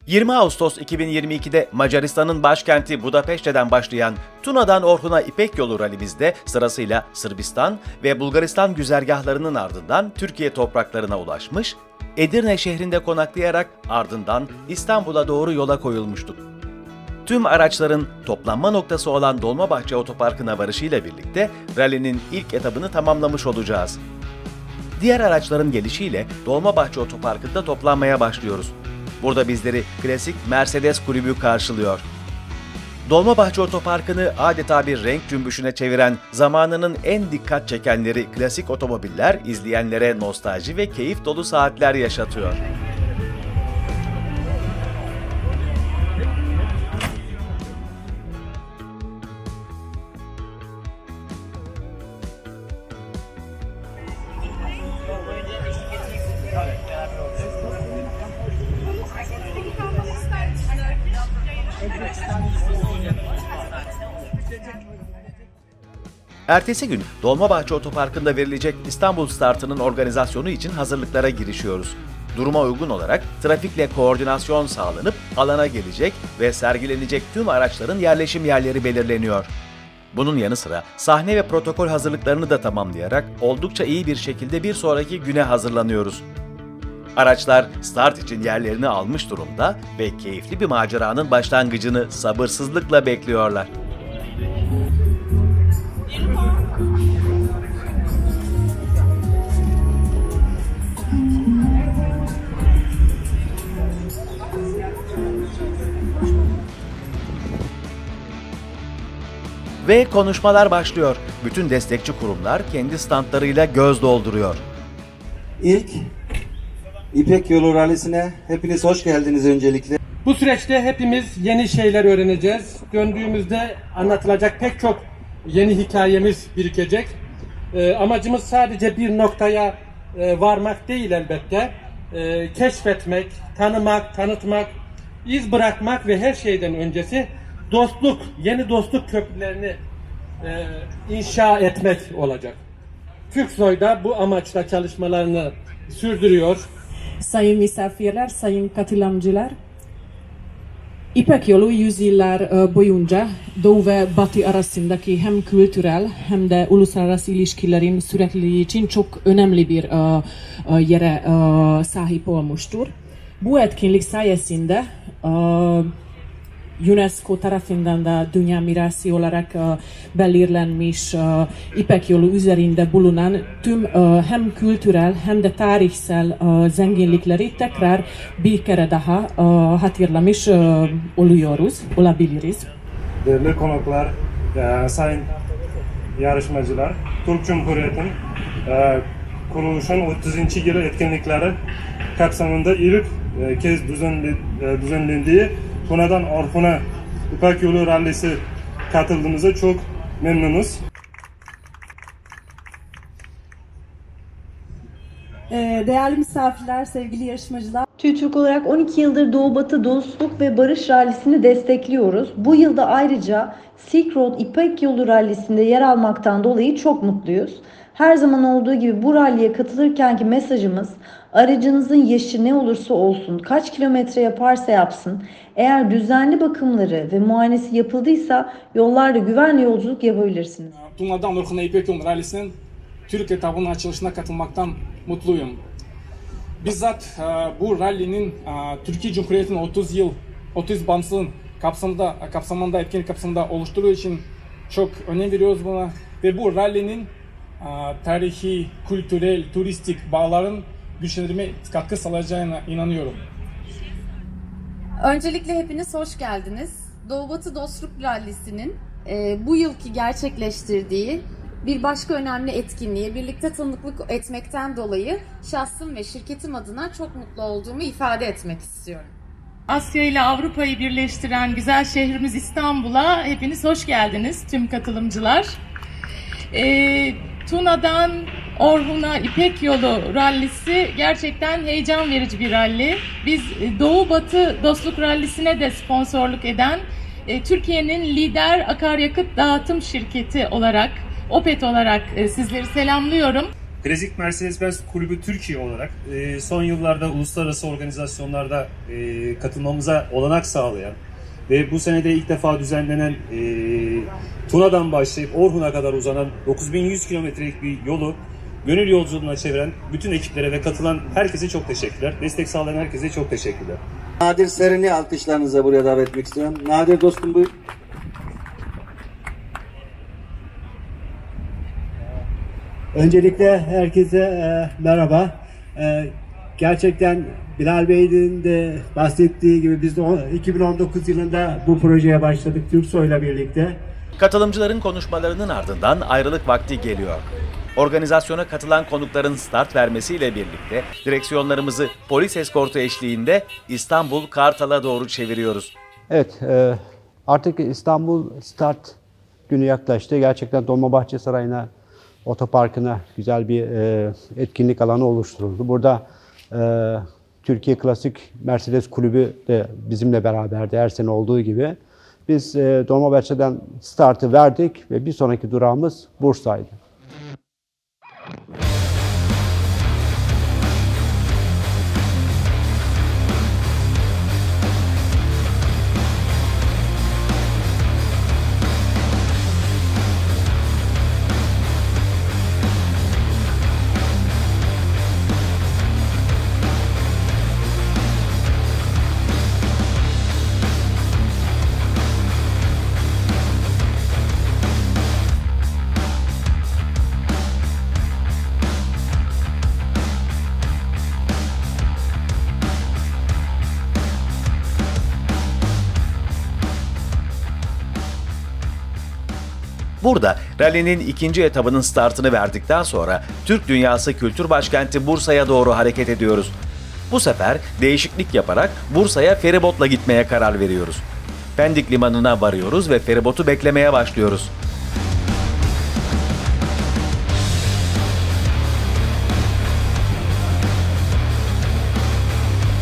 20 Ağustos 2022'de Macaristan'ın başkenti Budapeşte'den başlayan Tuna'dan Orhun'a İpek Yolu rallimizde sırasıyla Sırbistan ve Bulgaristan güzergahlarının ardından Türkiye topraklarına ulaşmış, Edirne şehrinde konaklayarak ardından İstanbul'a doğru yola koyulmuştuk. Tüm araçların toplanma noktası olan Dolmabahçe Otoparkı'na varışıyla birlikte rallinin ilk etabını tamamlamış olacağız. Diğer araçların gelişiyle Dolmabahçe Otoparkı'nda toplanmaya başlıyoruz. Burada bizleri klasik Mercedes kulübü karşılıyor. Dolmabahçe Otoparkı'nı adeta bir renk cümbüşüne çeviren zamanının en dikkat çekenleri klasik otomobiller izleyenlere nostalji ve keyif dolu saatler yaşatıyor. Ertesi gün Dolmabahçe Otoparkı'nda verilecek İstanbul startının organizasyonu için hazırlıklara girişiyoruz. Duruma uygun olarak trafikle koordinasyon sağlanıp alana gelecek ve sergilenecek tüm araçların yerleşim yerleri belirleniyor. Bunun yanı sıra sahne ve protokol hazırlıklarını da tamamlayarak oldukça iyi bir şekilde bir sonraki güne hazırlanıyoruz. Araçlar start için yerlerini almış durumda ve keyifli bir maceranın başlangıcını sabırsızlıkla bekliyorlar. Ve konuşmalar başlıyor. Bütün destekçi kurumlar kendi standlarıyla göz dolduruyor. İlk İpek Yolu Rallisi'ne hepiniz hoş geldiniz öncelikle. Bu süreçte hepimiz yeni şeyler öğreneceğiz. Döndüğümüzde anlatılacak pek çok yeni hikayemiz birikecek. Amacımız sadece bir noktaya varmak değil elbette. Keşfetmek, tanımak, tanıtmak, iz bırakmak ve her şeyden öncesi dostluk, yeni dostluk köprülerini inşa etmek olacak. Türksoy da bu amaçla çalışmalarını sürdürüyor. Sayın misafirler, sayın katılımcılar, İpek Yolu yüzyıllar boyunca Doğu ve Batı arasındaki hem kültürel hem de uluslararası ilişkilerin sürekliliği için çok önemli bir yere sahip olmuştur. Bu etkinlik sayesinde UNESCO tarafından da dünya mirası olarak belirlenmiş İpek Yolu üzerinde bulunan tüm hem kültürel hem de tarihsel zenginlikleri tekrar bir kere daha hatırlamış olabiliriz. Değerli konuklar, sayın yarışmacılar, Türk Cumhuriyeti'nin kuruluşun 30. yılı etkinlikleri kapsamında ilk kez düzenlendiği Tuna'dan Orhun'a İpek Yolu Rallisi katıldığımıza çok memnunuz. Değerli misafirler, sevgili yarışmacılar. TÜİTÜRK olarak 12 yıldır Doğu Batı Dostluk ve Barış Rallisi'ni destekliyoruz. Bu yılda ayrıca Silk Road İpek Yolu Rallisi'nde yer almaktan dolayı çok mutluyuz. Her zaman olduğu gibi bu ralliye katılırkenki mesajımız, aracınızın yaşı ne olursa olsun, kaç kilometre yaparsa yapsın, eğer düzenli bakımları ve muayenesi yapıldıysa yollarda güvenli yolculuk yapabilirsiniz. Tuna'dan Orhun'a İpek Yolu Rallisi'nin Türk etabının açılışına katılmaktan mutluyum. Bizzat bu rallinin Türkiye Cumhuriyeti'nin 30 bağımsızlığın kapsamında etkinlik kapsamında oluşturduğu için çok önem veriyoruz buna ve bu rallinin tarihi, kültürel, turistik bağların güçlendirme katkı sağlayacağına inanıyorum. Öncelikle hepiniz hoş geldiniz. Doğu Batı Dostluk Rallisi'nin bu yılki gerçekleştirdiği bir başka önemli etkinliğe birlikte tanıklık etmekten dolayı şahsım ve şirketim adına çok mutlu olduğumu ifade etmek istiyorum. Asya ile Avrupa'yı birleştiren güzel şehrimiz İstanbul'a hepiniz hoş geldiniz tüm katılımcılar. Tuna'dan Orhun'a İpek Yolu Rallisi gerçekten heyecan verici bir ralli. Biz Doğu Batı Dostluk Rallisi'ne de sponsorluk eden Türkiye'nin lider akaryakıt dağıtım şirketi olarak, OPET olarak sizleri selamlıyorum. Klasik Mercedes-Benz Kulübü Türkiye olarak son yıllarda uluslararası organizasyonlarda katılmamıza olanak sağlayan ve bu senede ilk defa düzenlenen Tuna'dan başlayıp Orhun'a kadar uzanan 9100 kilometrelik bir yolu gönül yolculuğuna çeviren bütün ekiplere ve katılan herkese çok teşekkürler. Destek sağlayan herkese çok teşekkürler. Nadir Serin'i alkışlarınıza buraya davet etmek istiyorum. Nadir dostum buyur. Öncelikle herkese merhaba. Gerçekten Bilal Bey'in de bahsettiği gibi biz de 2019 yılında bu projeye başladık Türksoy'la birlikte. Katılımcıların konuşmalarının ardından ayrılık vakti geliyor. Organizasyona katılan konukların start vermesiyle birlikte direksiyonlarımızı polis eskortu eşliğinde İstanbul Kartal'a doğru çeviriyoruz. Evet, artık İstanbul start günü yaklaştı. Gerçekten Dolmabahçe Sarayı'na, otoparkına güzel bir etkinlik alanı oluşturuldu. Burada Türkiye Klasik Mercedes Kulübü de bizimle beraberdi her sene olduğu gibi. Biz Dolmabahçe'den startı verdik ve bir sonraki durağımız Bursa'ydı. Burada rallinin ikinci etabının startını verdikten sonra Türk Dünyası Kültür Başkenti Bursa'ya doğru hareket ediyoruz. Bu sefer değişiklik yaparak Bursa'ya feribotla gitmeye karar veriyoruz. Pendik Limanı'na varıyoruz ve feribotu beklemeye başlıyoruz.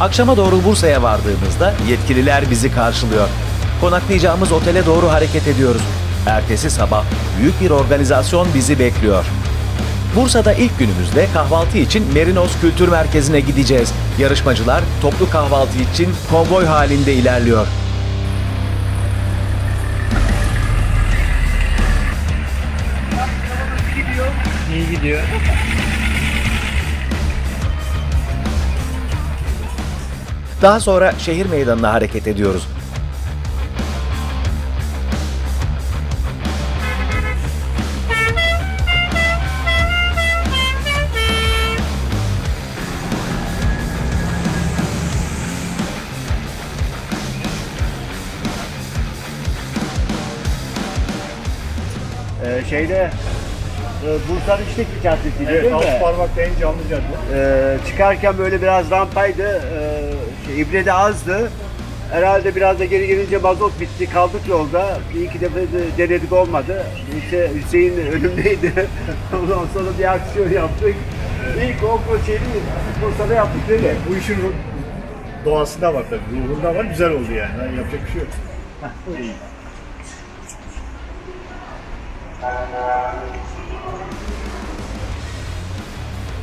Akşama doğru Bursa'ya vardığımızda yetkililer bizi karşılıyor. Konaklayacağımız otele doğru hareket ediyoruz. Ertesi sabah büyük bir organizasyon bizi bekliyor. Bursa'da ilk günümüzde kahvaltı için Merinos Kültür Merkezi'ne gideceğiz. Yarışmacılar toplu kahvaltı için konvoy halinde ilerliyor. İyi gidiyor. Daha sonra şehir meydanına hareket ediyoruz. Bursa'nın İştekli Caddesi'ydi evet, değil mi? Evet, Parmak'ta en canlı cadde. Çıkarken böyle biraz rampaydı, ibre de azdı. Herhalde biraz da geri gelince mazot bitti, kaldık yolda. Bir iki defa denedik olmadı. İşte Hüseyin önümdeydi. Ondan sonra bir aksiyon yaptık. İlk o şeyi Bursa'da yaptık değil mi? Bu işin doğasında var tabii, ruhunda var, güzel oldu yani. Yani yapacak bir şey yok. İyi.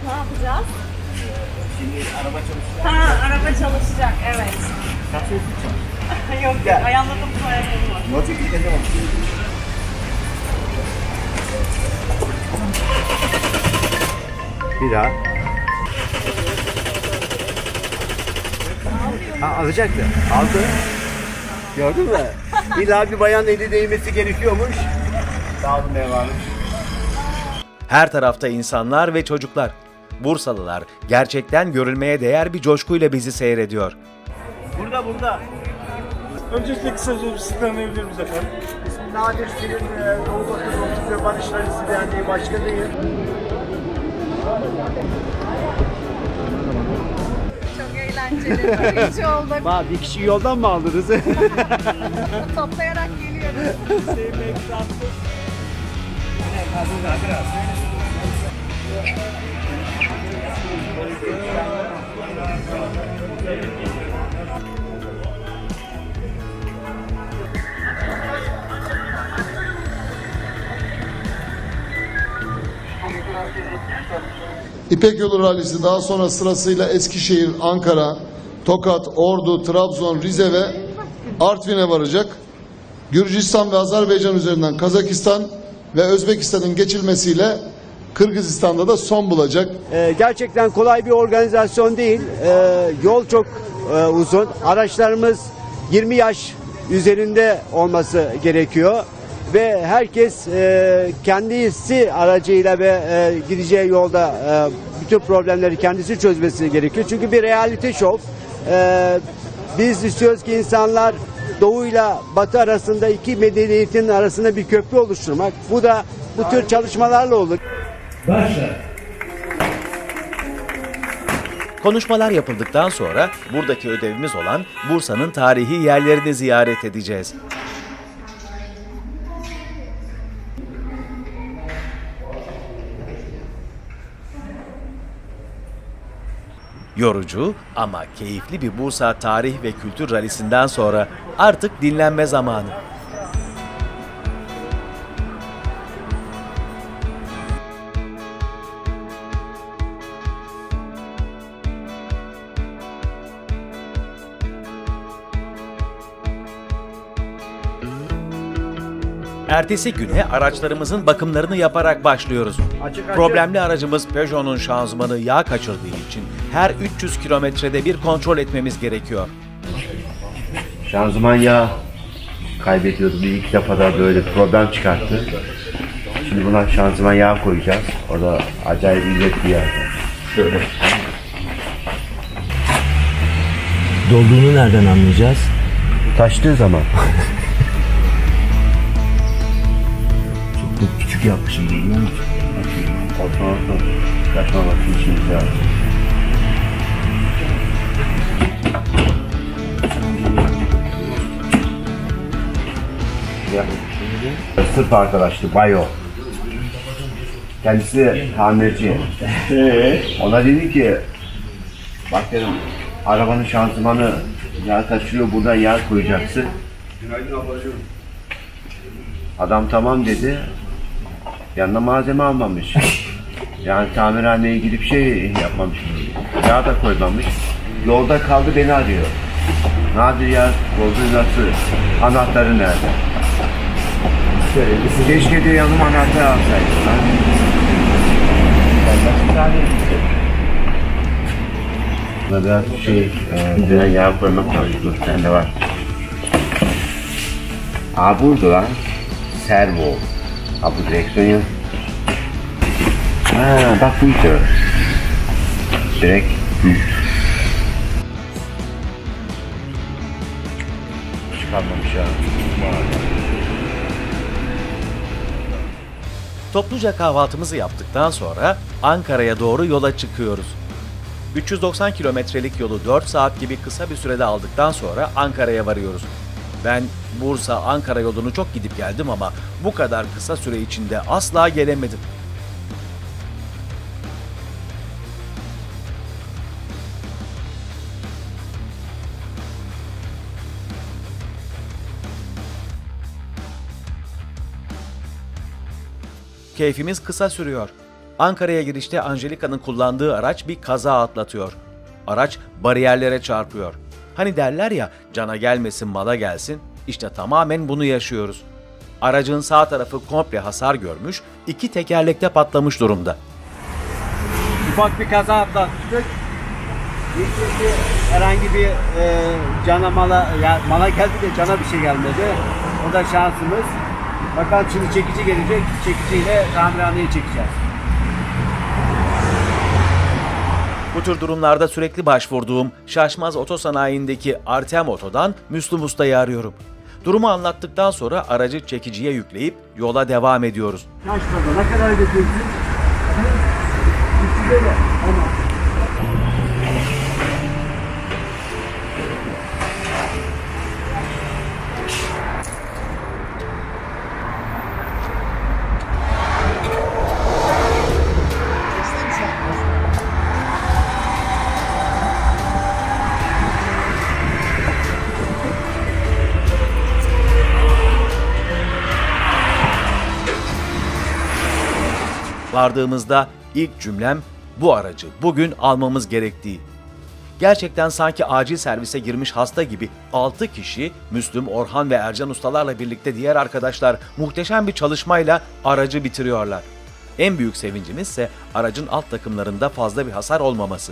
Ne yapacağız? Şimdi araba çalışacak. Ha, araba çalışacak, evet. Kaç yıl çalışacak? Yok, Gel. ayarladım bu ayakkabı var. Nasıl gideceğim? Bir daha. Ha, alacaktı. Aldı. Gördün mü? İlla bir bayan eli değmesi gerekiyormuş. Aldım eyvallah. Her tarafta insanlar ve çocuklar. Bursalılar gerçekten görülmeye değer bir coşkuyla bizi seyrediyor. Burada. Öncelikle kısaca sizi tanıyabilir miyiz efendim? İsmim Nadir Selim, Doğu Batı Dostluk ve Barış Rallisi Derneği Başkanıyım. Çok eğlenceli. Hiç olduk. Bir kişi yoldan mı aldınız? Toplayarak geliyoruz. İpek Yolu Rallisi daha sonra sırasıyla Eskişehir, Ankara, Tokat, Ordu, Trabzon, Rize ve Artvin'e varacak. Gürcistan ve Azerbaycan üzerinden Kazakistan ve Özbekistan'ın geçilmesiyle Kırgızistan'da da son bulacak. Gerçekten kolay bir organizasyon değil. Yol çok uzun. Araçlarımız 20 yaş üzerinde olması gerekiyor. Ve herkes kendisi aracıyla ve gideceği yolda bütün problemleri kendisi çözmesi gerekiyor. Çünkü bir reality show. Biz istiyoruz ki insanlar doğuyla batı arasında iki medeniyetin arasında bir köprü oluşturmak. Bu da bu tür çalışmalarla olur. Başla. Konuşmalar yapıldıktan sonra buradaki ödevimiz olan Bursa'nın tarihi yerlerini ziyaret edeceğiz. Yorucu ama keyifli bir Bursa tarih ve kültür rallisinden sonra artık dinlenme zamanı. Ertesi güne araçlarımızın bakımlarını yaparak başlıyoruz. Problemli aracımız Peugeot'un şanzımanı yağ kaçırdığı için her 300 kilometrede bir kontrol etmemiz gerekiyor. Şanzıman yağı kaybediyordu. Bir iki defa da böyle problem çıkarttı. Şimdi buna şanzıman yağı koyacağız. Orada acayip ücret bir yer. Şöyle. Dolduğunu nereden anlayacağız? Taştığı zaman. Çok küçük yapmışım değil mi? Olsun. Kaçmamak için işimiz lazım. Sırf arkadaştı, bayo. Kendisi tamirci. Ona dedi ki, bak dedim, arabanın şanzımanı yağ kaçırıyor, buradan yağ koyacaksın. Adam tamam dedi, yanına malzeme almamış. Yani tamirhaneye gidip şey yapmamış, yağ da koymamış. Yolda kaldı, beni arıyor. Nadir ya, bozduğu nasıl, anahtarı nerede? Keşke de yanıma anahtar alsaydım. Buna biraz biraz yağ koymak lazım. Dur, sende var. Aa, burada lan. Servo. Aa, bu direksiyon ya. Ha, bak buydu. Direkt çıkarmamış ya. Topluca kahvaltımızı yaptıktan sonra Ankara'ya doğru yola çıkıyoruz. 390 kilometrelik yolu 4 saat gibi kısa bir sürede aldıktan sonra Ankara'ya varıyoruz. Ben Bursa-Ankara yolunu çok gidip geldim ama bu kadar kısa süre içinde asla gelemedim. Keyfimiz kısa sürüyor. Ankara'ya girişte Angelika'nın kullandığı araç bir kaza atlatıyor. Araç bariyerlere çarpıyor. Hani derler ya, cana gelmesin mala gelsin, işte tamamen bunu yaşıyoruz. Aracın sağ tarafı komple hasar görmüş, iki tekerlekte patlamış durumda. Ufak bir kaza atlattık. Herhangi bir cana mala geldi de cana bir şey gelmedi. O da şansımız. Bakalım şimdi çekici gelecek, çekiciyle tamirhaneye çekeceğiz. Bu tür durumlarda sürekli başvurduğum Şaşmaz Otosanayi'ndeki Artem Oto'dan Müslüm Usta'yı arıyorum. Durumu anlattıktan sonra aracı çekiciye yükleyip yola devam ediyoruz. Şaşmaz'a ne kadar götürdün? 300 lira. Tamam. Vardığımızda ilk cümlem bu aracı bugün almamız gerektiği. Gerçekten sanki acil servise girmiş hasta gibi 6 kişi, Müslüm, Orhan ve Ercan ustalarla birlikte diğer arkadaşlar muhteşem bir çalışmayla aracı bitiriyorlar. En büyük sevincimiz ise aracın alt takımlarında fazla bir hasar olmaması.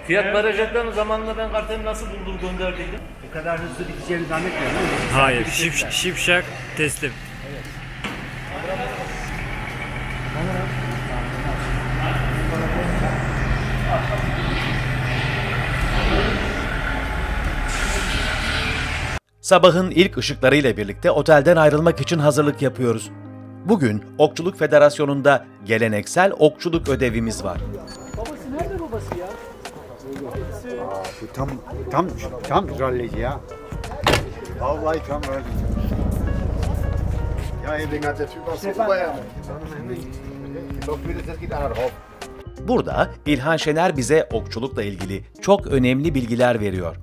Fiyat verecekler mi? Zamanında ben kartını nasıl buldum gönderdiydim? Bu kadar hızlı biteceğini zannetmiyorum. Hayır, şipşak teslim. Evet. Sabahın ilk ışıklarıyla birlikte otelden ayrılmak için hazırlık yapıyoruz. Bugün Okçuluk Federasyonu'nda geleneksel okçuluk ödevimiz var. Babası nerede babası ya? Tam rallici ya. Vallahi tam rallici. Ja, Heding hat der Typ aus Oberhausen. Doch würde das geht einer drauf. Burada İlhan Şener bize okçulukla ilgili çok önemli bilgiler veriyor.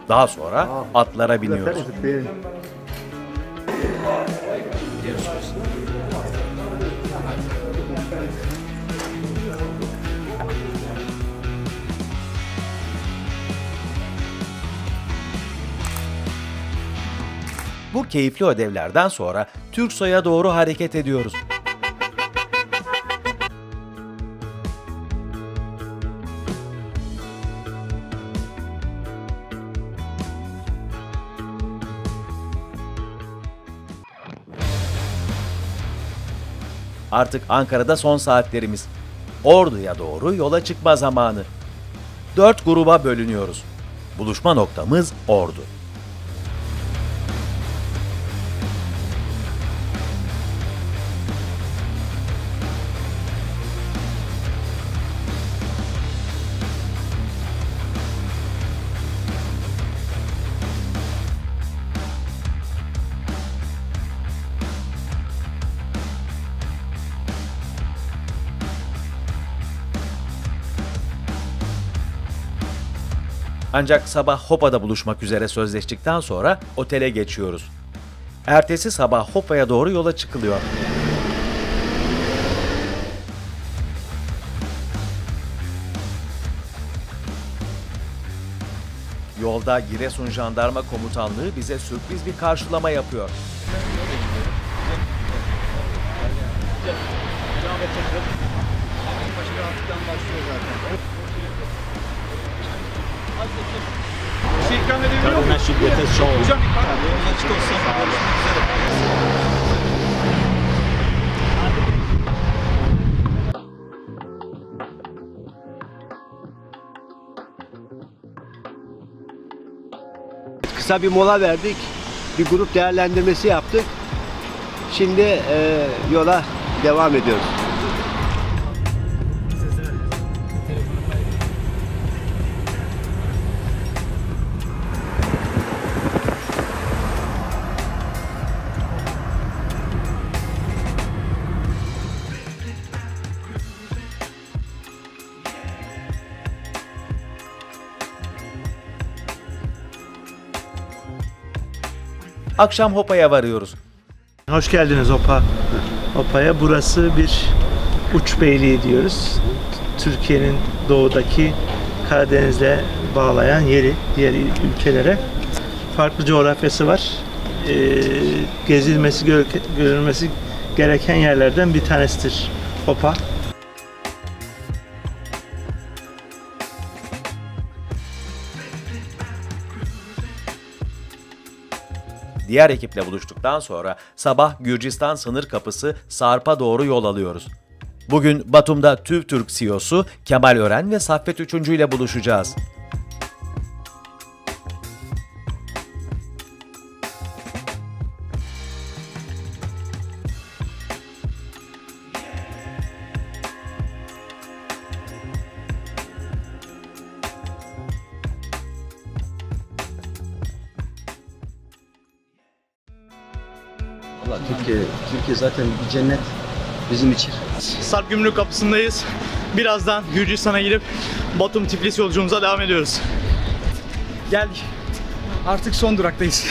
Daha sonra atlara biniyoruz. Bu keyifli ödevlerden sonra Türksoy'a doğru hareket ediyoruz. Artık Ankara'da son saatlerimiz. Ordu'ya doğru yola çıkma zamanı. 4 gruba bölünüyoruz. Buluşma noktamız Ordu. Ancak sabah Hopa'da buluşmak üzere sözleştikten sonra otele geçiyoruz. Ertesi sabah Hopa'ya doğru yola çıkılıyor. Yolda Giresun Jandarma Komutanlığı bize sürpriz bir karşılama yapıyor. Kısa bir mola verdik. Bir grup değerlendirmesi yaptık. Şimdi yola devam ediyoruz. Akşam Hopa'ya varıyoruz. Hoş geldiniz Hopa'ya. Burası bir uç beyliği diyoruz. Türkiye'nin doğudaki Karadeniz'le bağlayan yeri diğer ülkelere. Farklı coğrafyası var. Gezilmesi, görülmesi gereken yerlerden bir tanesidir Hopa. Diğer ekiple buluştuktan sonra sabah Gürcistan sınır kapısı Sarp'a doğru yol alıyoruz. Bugün Batum'da TÜVTÜRK CEO'su Kemal Ören ve Saffet Üçüncü ile buluşacağız. Valla Türkiye zaten bir cennet bizim için. Sarp Gümrük kapısındayız. Birazdan Gürcistan'a gidip Batum Tiflis yolculuğumuza devam ediyoruz. Geldik. Artık son duraktayız.